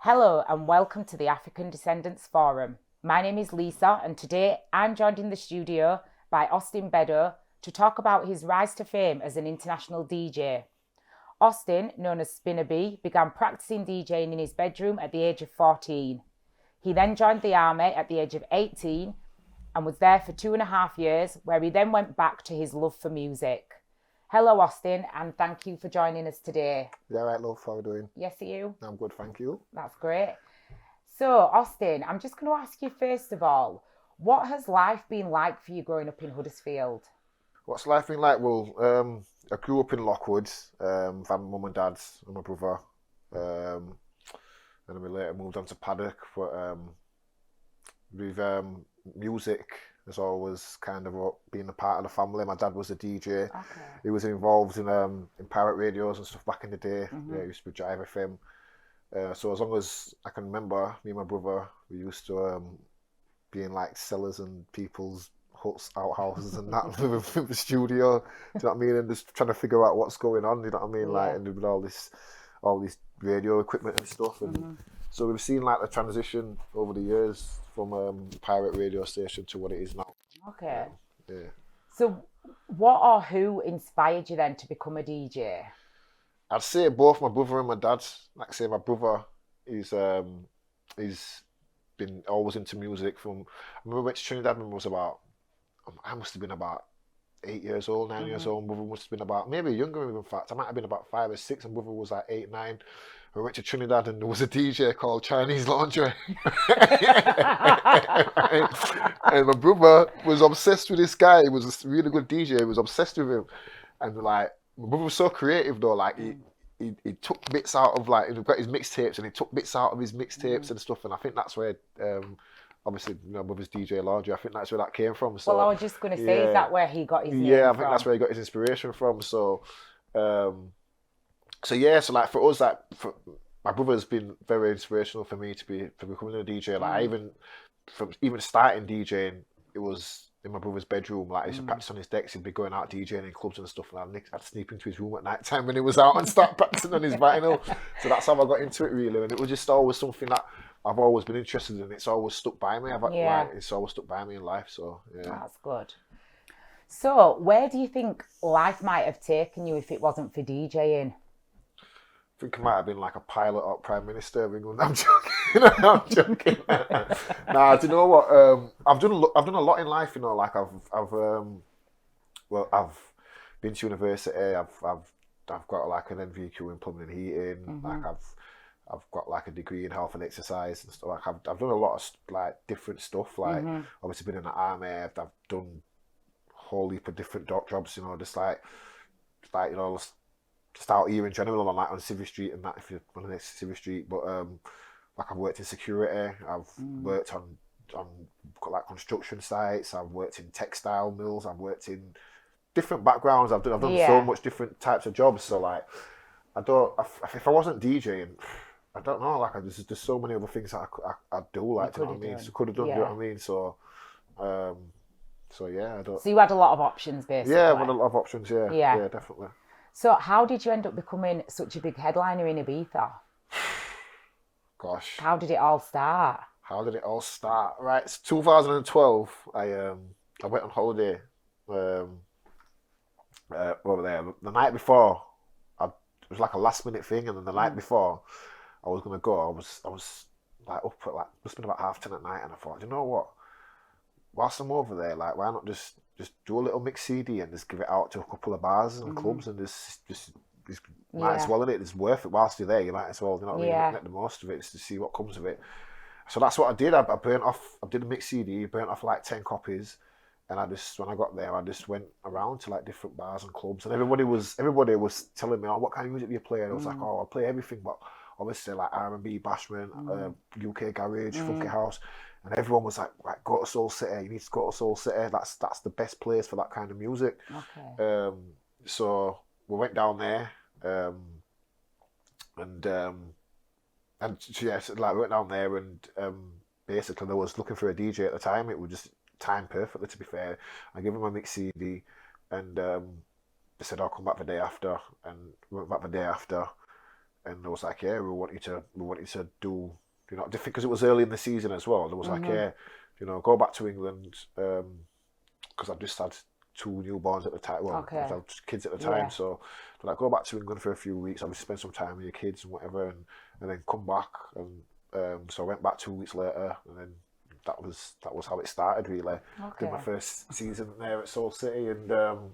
Hello and welcome to the African Descendants Forum. My name is Lisa and today I'm joined in the studio by Austen Beadau to talk about his rise to fame as an international DJ. Austen, known as Spinna B, began practising DJing in his bedroom at the age of 14. He then joined the army at the age of 18 and was there for 2.5 years, where he then went back to his love for music. Hello, Austen, and thank you for joining us today. Yeah, right, love. How are you doing? Yes, are you? I'm good, thank you. That's great. So, Austen, I'm just going to ask you first of all, what has life been like for you growing up in Huddersfield? What's life been like? Well, I grew up in Lockwood, with my mum and dad and my brother. And then we later moved on to Paddock. But with music has always kind of been a part of the family. My dad was a DJ. Okay. He was involved in pirate radios and stuff back in the day. Mm-hmm. Yeah, he used to be Drive FM. So as long as I can remember, me and my brother, we used to be in like cellars and people's huts, outhouses and that with the studio. Do you know what I mean? And just trying to figure out what's going on. You know what I mean? Yeah. Like, and with all this radio equipment and stuff. And Mm-hmm. so we've seen like the transition over the years from pirate radio station to what it is now. Okay. Yeah. So, what or who inspired you then to become a DJ? I'd say both my brother and my dad. Like I say, my brother he's been always into music from. I remember I went to Trinidad when I was I must have been about 8 years old, 9 years old. My brother must have been about maybe younger. In fact, I might have been about 5 or 6, and brother was like 8, 9. We went to Trinidad and there was a DJ called Chinese Laundry. And my brother was obsessed with this guy. He was a really good DJ. He was obsessed with him. And like, my brother was so creative though. Like he took bits out of like, he got his mixtapes and he took bits out of his mixtapes and stuff. And I think that's where, obviously, you know, brother's DJ Laundry. I think that's where that came from. So, well, I was just going to say, is that where he got his name yeah, I from? think that's where he got his inspiration from. So, so like for us, like my brother's been very inspirational for me for becoming a DJ. Like even starting DJing, it was in my brother's bedroom. Like I used to practice on his decks. He'd be going out DJing in clubs and stuff, and I'd sneak into his room at night time when he was out and start practicing on his vinyl. So that's how I got into it really, and it was just always something that I've always been interested in. It's always stuck by me. It's always stuck by me in life. So yeah, that's good. So where do you think life might have taken you if it wasn't for DJing? I think I might have been like a pilot or prime minister of England. I'm joking. I'm joking. Nah, do you know what? I've done a lot in life. You know, like I've been to university. I've got like an NVQ in plumbing and heating. Like I've got like a degree in health and exercise and stuff. Like I've done a lot of like different stuff. Like obviously been in the army. I've done a whole heap of different jobs. You know, just like you know. Just out here in general, on like on Civvy Street and that, if you're on the next Civvy Street. But like I've worked in security, I've worked on like construction sites, I've worked in textile mills, I've worked in different backgrounds. I've done so much different types of jobs. So like, if I wasn't DJing, I don't know. Like there's so many other things that I'd do. Like, do you know what I mean? So could have done. Do you know what I mean? So. So yeah, I don't. So you had a lot of options, basically. Yeah, I had a lot of options. Yeah, definitely. So how did you end up becoming such a big headliner in Ibiza? Gosh. How did it all start? Right, it's 2012. I went on holiday over there. The night before, it was like a last minute thing, and then the night before I was gonna go, I was like up at like must have been about 10:30 at night, and I thought, you know what? Whilst I'm over there, like why not just do a little mix CD and just give it out to a couple of bars and clubs and just might as well, innit? It's worth it whilst you're there. You might as well, you know what I mean? Get the most of it, just to see what comes of it. So that's what I did. I did a mix CD, burnt off like 10 copies, and when I got there, I just went around to like different bars and clubs, and everybody was telling me, oh, what kind of music do you play? And I was like, oh, I play everything, but obviously like R&B, bashment, UK garage, funky house. And everyone was like, right, go to Soul City. You need to go to Soul City. That's the best place for that kind of music. Okay. So we went down there, and yeah, so like we went down there, and basically I was looking for a DJ at the time. It was just timed perfectly, to be fair. I gave him a mix CD, and they said I'll come back the day after, and we went back the day after, and they was like, yeah, we want you to do, you know, because it was early in the season as well. There was like, yeah, you know, go back to England, because I just had 2 newborns at the time. Well, I had kids at the time, so like go back to England for a few weeks. Obviously, spend some time with your kids and whatever, and then come back. And so I went back 2 weeks later, and then that was how it started. Really, did my first season there at Soul City, and then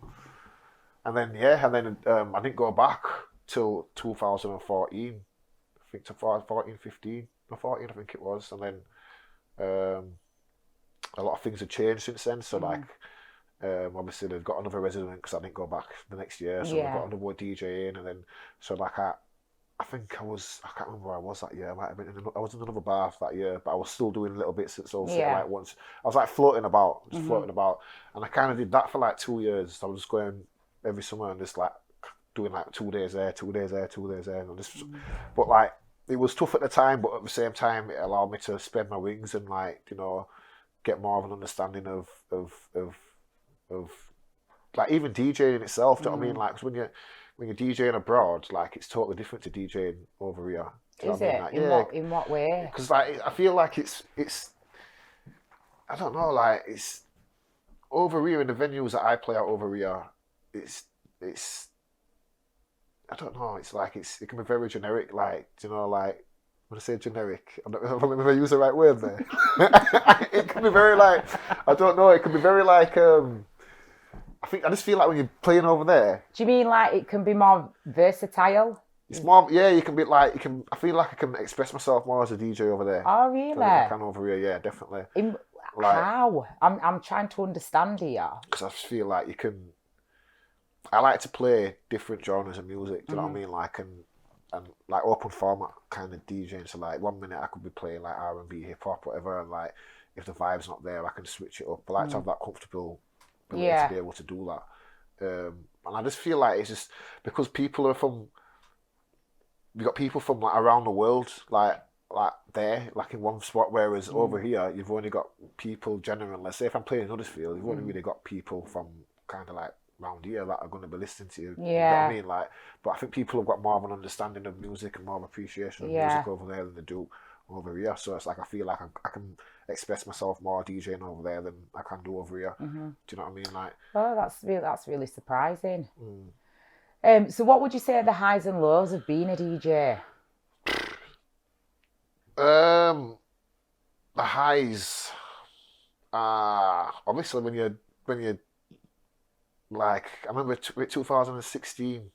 I didn't go back till 2014. I think to 14, 15, or 14, I think it was, and then a lot of things have changed since then. So like. Obviously they've got another resident because I didn't go back the next year, so they've got another DJing, and then so like I can't remember where I was that year. I might have been I was in another bar that year, but I was still doing little bits at Soul City. Like once I was like floating about, and I kind of did that for like 2 years. I was just going every summer and just like doing like 2 days there, 2 days there, 2 days there, and just, but like it was tough at the time, but at the same time it allowed me to spread my wings and like, you know, get more of an understanding of like even DJing in itself. Do you know what I mean? Like, 'cause when you're DJing abroad, like it's totally different to DJing over here. Is it? Like, in what way? Because like I feel like it's I don't know, like it's over here in the venues that I play out over here. It's I don't know. It's like it can be very generic. Like, you know, like. When I say generic, I don't know if I use the right word there. It can be very like, I don't know, it can be very like, I just feel like when you're playing over there. Do you mean like it can be more versatile? It's more, yeah, you can be like, I feel like I can express myself more as a DJ over there. Oh, really? Than I can over here, yeah, definitely. How? I'm trying to understand here. Because I just feel like I like to play different genres of music, do you know what I mean? Like, and like open format kind of DJing. So like 1 minute I could be playing like R&B, hip hop, whatever, and like if the vibe's not there, I can switch it up. But I like to have that comfortable ability to be able to do that. And I just feel like it's just because people are you got people from like around the world, like there, like in one spot, whereas over here you've only got people generally. Let's say if I'm playing in Huddersfield, you've only really got people from kind of like around here that are going to be listening to you. You know what I mean? Like, but I think people have got more of an understanding of music and more of appreciation of music over there than they do over here. So it's like I feel like I can express myself more DJing over there than I can do over here. Do you know what I mean? Like, oh, that's really surprising. So what would you say are the highs and lows of being a DJ? The highs are obviously when you like, I remember with 2016,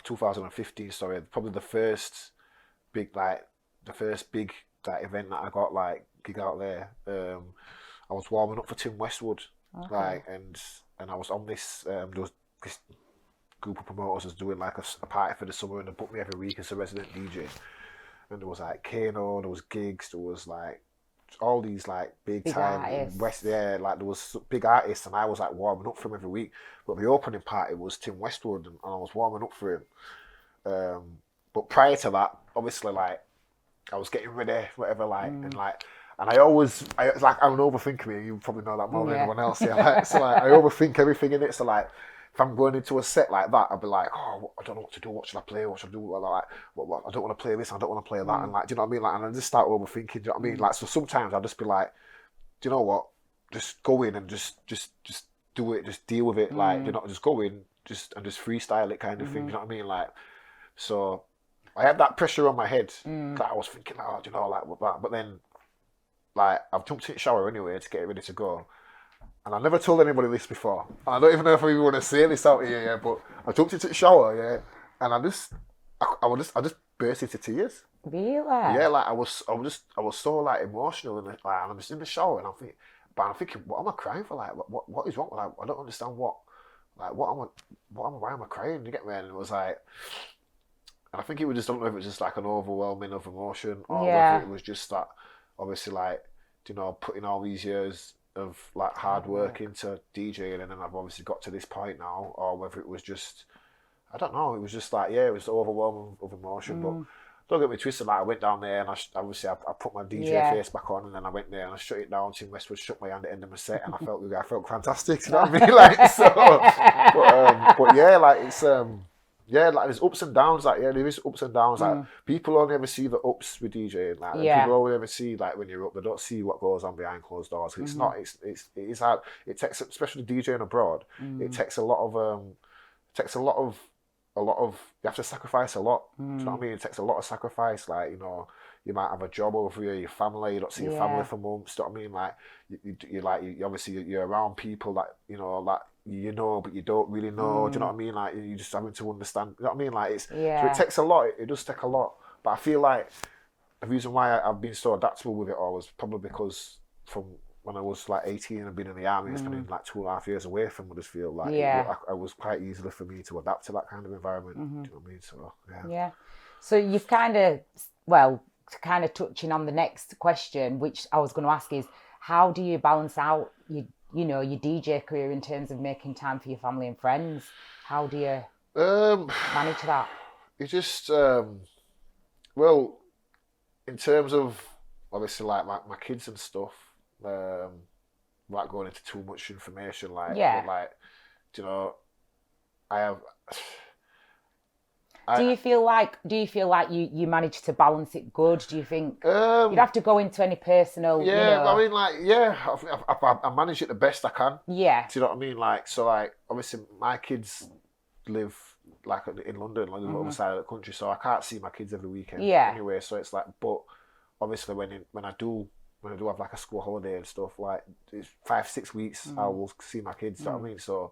2015, sorry, probably the first big event that I got like gig out there. I was warming up for Tim Westwood, like, and I was on this there was this group of promoters was doing like a party for the summer, and they booked me every week as a resident DJ. And there was like Kano, there was gigs, there was like all these like big time artists. West, like there was big artists, and I was like warming up for him every week. But the opening party was Tim Westwood, and I was warming up for him. But prior to that, obviously, like I was getting ready, whatever, like and I I'm an overthinker. You probably know that more than anyone else. Yeah, like, so like I overthink everything in it. So like, if I'm going into a set like that, I'll be like, oh, I don't know what to do. What should I play? What should I do? Like, I don't want to play this. I don't want to play that. And like, do you know what I mean? Like, and I just start overthinking. Do you know what I mean? Like, so sometimes I'll just be like, do you know what? Just go in and just do it. Just deal with it. Like, you know, just go in, just freestyle it, kind of thing. You know what I mean? Like, so I had that pressure on my head. Like, I was thinking, oh, do you know, like what that. But then, like, I've jumped in the shower anyway to get ready to go. And I never told anybody this before. And I don't even know if I even want to say this out here, but I jumped into the shower, and I just burst into tears. Really? Yeah, like I was so like emotional, and like I'm just in the shower, and I'm thinking, what am I crying for? Like, what is wrong? Like, I don't understand why am I crying? You get me? And it was like, and I think it was just, I don't know if it was just like an overwhelming of emotion, or whether it was just that, obviously, like, you know, putting all these years of like hard work into DJing, and then I've obviously got to this point now, or whether it was just, I don't know, it was just like, it was overwhelming of emotion. But don't get me twisted, like I went down there and I put my DJ face back on, and then I went there and I shut it down. Tim Westwood shook my hand at the end of my set, and I felt fantastic, you know what I mean? Like, so, but yeah, like it's Yeah, like there's ups and downs. Like there is ups and downs. Like people only ever see the ups with DJing. Like people only ever see like when you're up. They don't see what goes on behind closed doors. It's not. It is hard. It takes, especially DJing abroad. It takes a lot of you have to sacrifice a lot. Do you know what I mean? It takes a lot of sacrifice. Like, you know, you might have a job over here, your family, you don't see your family for months. Do you know what I mean? Like you obviously you're around people that you know, but you don't really know. Do you know what I mean? Like you just having to understand. You know what I mean? Like so it takes a lot. It does take a lot. But I feel like the reason why I've been so adaptable with it all was probably because from when I was like 18 and been in the army and spending like 2.5 years away from Huddersfield, like it was quite easily for me to adapt to that kind of environment. Do you know what I mean? So yeah. So you've kind of touching on the next question, which I was going to ask is, how do you balance out your DJ career in terms of making time for your family and friends? How do you manage that? You just well, in terms of obviously like my kids and stuff, without going into too much information, like but like, you know, I have. Do you feel like you manage to balance it good? Do you think you'd have to go into any personal? Yeah, I mean, like, I manage it the best I can. Yeah. Do you know what I mean? Like, so, like, obviously, my kids live like in London, like the other side of the country, so I can't see my kids every weekend. Yeah. Anyway, so it's like, but obviously, when I do have like a school holiday and stuff, like it's 5-6 weeks, I will see my kids. Do you know what I mean? So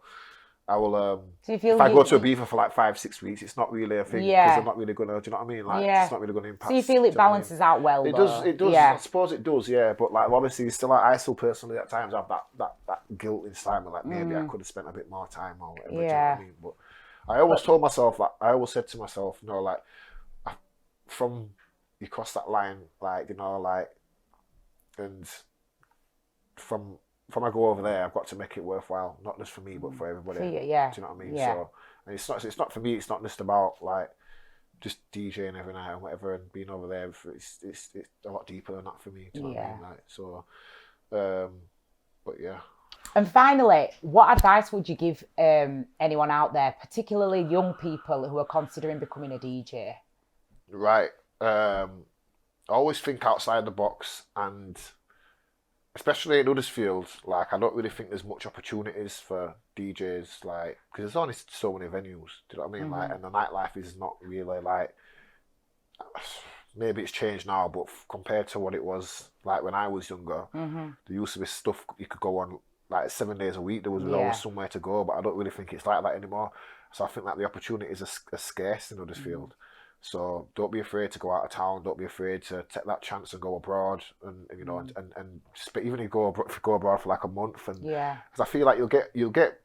I will. So you feel if I go to Ibiza for like 5-6 weeks, it's not really a thing because I'm not really gonna. Do you know what I mean? Like it's not really gonna impact. So you feel it balances out well. It does. It does. Yeah. I suppose it does. Yeah, but like obviously, still, like I still personally at times have that guilt inside me. Like maybe I could have spent a bit more time or whatever. Do you know what I mean? But I always told myself, like I always said to myself, you know, like from you cross that line, like, you know, like, and from I go over there, I've got to make it worthwhile, not just for me, but for everybody. For you, Do you know what I mean? Yeah. So, and it's not for me. It's not just about like just DJing every night and whatever and being over there. It's a lot deeper than that for me. Do you know what I mean? Like, so, but yeah. And finally, what advice would you give anyone out there, particularly young people who are considering becoming a DJ? Right. Always think outside the box, and especially in Huddersfield, like I don't really think there's much opportunities for DJs, like because there's only so many venues. Do you know what I mean? Like, and the nightlife is not really like. Maybe it's changed now, but compared to what it was like when I was younger, there used to be stuff you could go on like 7 days a week. There was always somewhere to go, but I don't really think it's like that anymore. So I think that the opportunities are scarce in Huddersfield. So don't be afraid to go out of town. Don't be afraid to take that chance and go abroad, and you know, and even if you go abroad for like a month, and because I feel like you'll get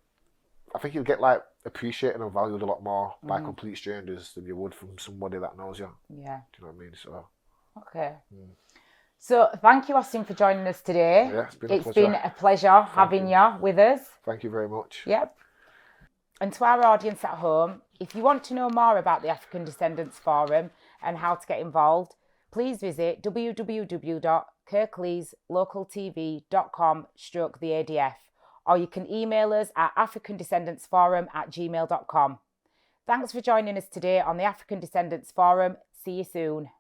like appreciated and valued a lot more by complete strangers than you would from somebody that knows you. Yeah. Do you know what I mean? So. Okay. So thank you, Austen, for joining us today. Yeah, it's been a pleasure having you with us. Thank you very much. Yep. And to our audience at home, if you want to know more about the African Descendants Forum and how to get involved, please visit www.kirkleeslocaltv.com/the-ADF, or you can email us at africandescendantsforum@gmail.com. Thanks for joining us today on the African Descendants Forum. See you soon.